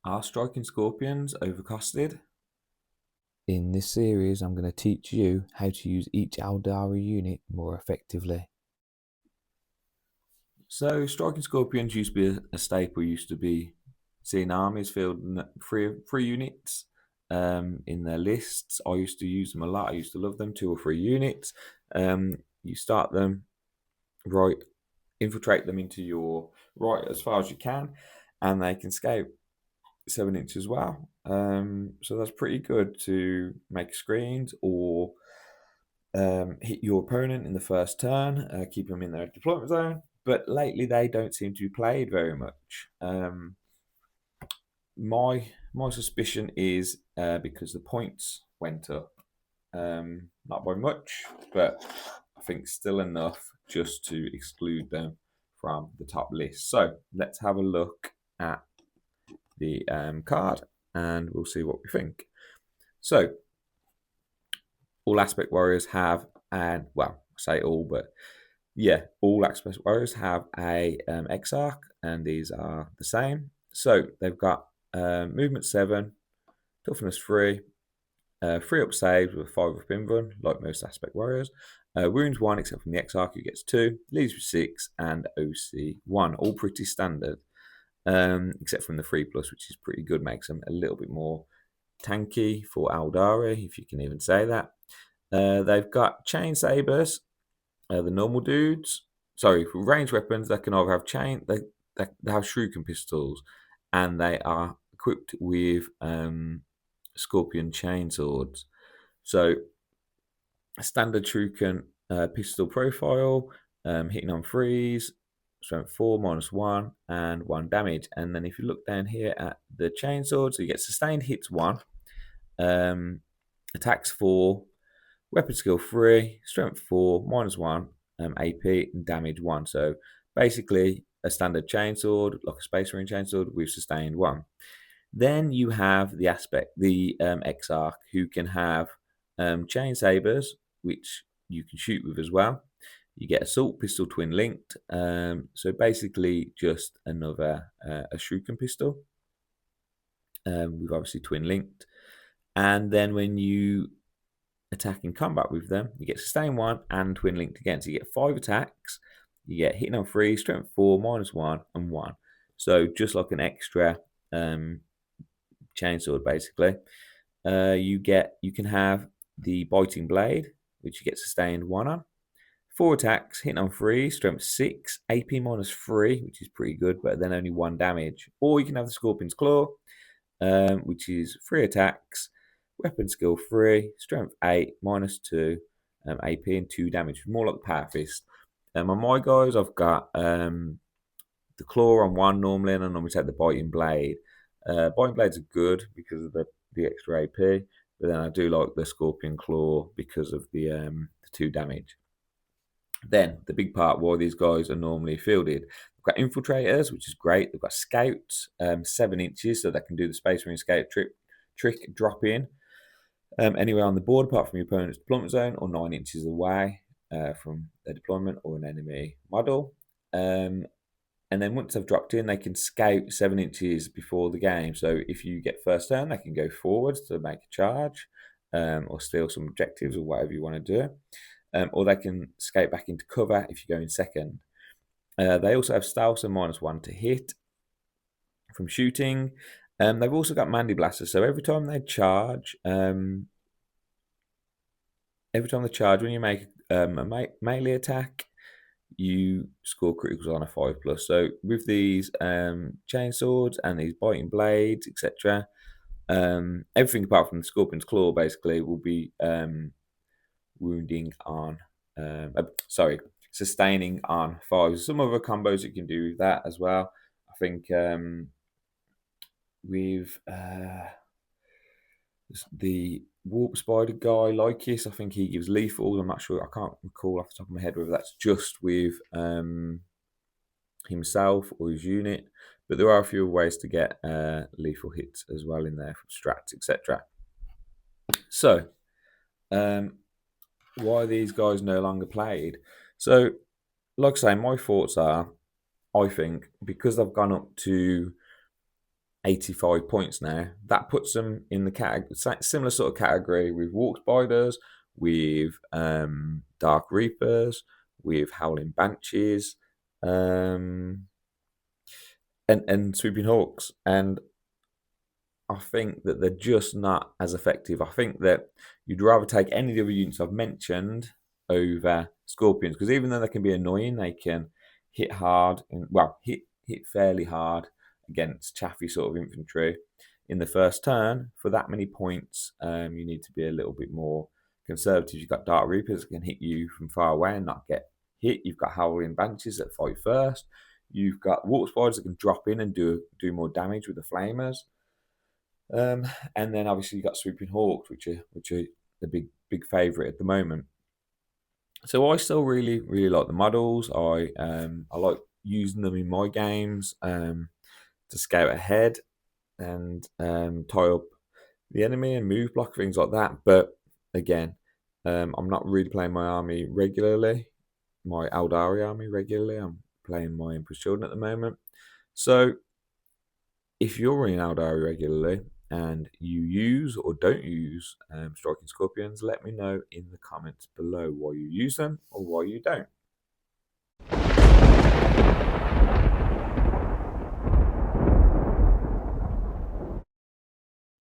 Are striking scorpions overcosted? In this series, I'm going to teach you how to use each Aeldari unit more effectively. So striking scorpions used to be a staple. Used to be seeing armies fielding three units in their lists. I used to use them a lot. I used to love them, 2 or 3 units. You start them right, infiltrate them into your right as far as you can, and they can scout 7 inches as well. So that's pretty good to make screens or hit your opponent in the first turn, keep them in their deployment zone. But lately, they don't seem to be played very much. My suspicion is because the points went up, not by much, but I think still enough just to exclude them from the top list. So let's have a look at the card, and we'll see what we think. So all aspect warriors have, and well, I say all, but yeah, all aspect warriors have a exarch, and these are the same. So they've got movement 7, toughness 3, 3 up saves with 5 up in run, like most aspect warriors. Wounds 1, except from the exarch, who gets 2, leaves with 6, and OC 1. All pretty standard, except from the 3+, which is pretty good, makes them a little bit more tanky for Aeldari, if you can even say that. They've got chain sabers, the normal dudes. Sorry, for ranged weapons, they can either have they have shuriken pistols, and they are equipped with scorpion chain swords. So a standard shuriken pistol profile, hitting on 3s, strength 4, -1, and 1 damage. And then if you look down here at the chain sword, so you get sustained hits 1, attacks 4, weapon skill 3, strength 4, -1, AP, and damage 1. So basically a standard chainsword, like a Space Marine chainsword, with sustained 1. Then you have the Exarch, who can have chain sabers, which you can shoot with as well. You get assault pistol twin linked. So basically just another a shuriken pistol. We've obviously twin linked. And then when you attack in combat with them, you get sustain 1 and twin linked again. So you get 5 attacks. You get hitting on 3, strength 4, -1, and 1. So just like an extra chainsword, basically. You can have the biting blade, which you get sustained 1 on. 4 attacks, hitting on 3, strength 6, AP -3, which is pretty good, but then only 1 damage. Or you can have the Scorpion's Claw, which is 3 attacks, weapon skill 3, strength 8, -2, AP, and 2 damage. More like the Power Fist. On my guys, I've got the Claw on 1 normally, and I normally take the Biting Blade. Biting Blades are good because of the extra AP, but then I do like the Scorpion Claw because of the 2 damage. Then the big part why these guys are normally fielded. They've got infiltrators, which is great. They've got scouts, 7 inches, so they can do the Space Marine scout trick drop in anywhere on the board apart from your opponent's deployment zone, or 9 inches away from their deployment or an enemy model. And then once they've dropped in, they can scout 7 inches before the game. So if you get first turn, they can go forwards to make a charge or steal some objectives or whatever you want to do. Or they can skate back into cover if you go in second. They also have stealth, so -1 to hit from shooting. They've also got Mandy Blasters, so every time they charge, when you make a melee attack, you score criticals on a 5+. So with these chain swords and these biting blades, etc., everything apart from the Scorpion's Claw basically will be wounding on sustaining on 5. Some other combos you can do with that as well. I think with the Warp Spider guy, Lycus, I think he gives lethal. I'm not sure, I can't recall off the top of my head whether that's just with himself or his unit, but there are a few ways to get lethal hits as well in there from strats, etc. So why are these guys no longer played? So like I say, my thoughts are, I think because they've gone up to 85 points now. That puts them in the similar sort of category with Walk Spiders, with Dark Reapers, with Howling Banshees, and Swooping Hawks. And I think that they're just not as effective. I think that you'd rather take any of the other units I've mentioned over Scorpions, because even though they can be annoying, they can hit hard and hit fairly hard against chaffy sort of infantry in the first turn. For that many points, you need to be a little bit more conservative. You've got Dark Reapers that can hit you from far away and not get hit. You've got Howling Banshees that fight first. You've got Warp Spiders that can drop in and do more damage with the Flamers. And then obviously you've got Swooping Hawks, which are the big favourite at the moment. So I still really like the models. I like using them in my games to scout ahead and tie up the enemy and move block, things like that. But again, I'm not really playing my army regularly, my Aeldari army regularly. I'm playing my Emperor's Children at the moment. So if you're running Aeldari regularly and you use or don't use Striking Scorpions, let me know in the comments below why you use them or why you don't.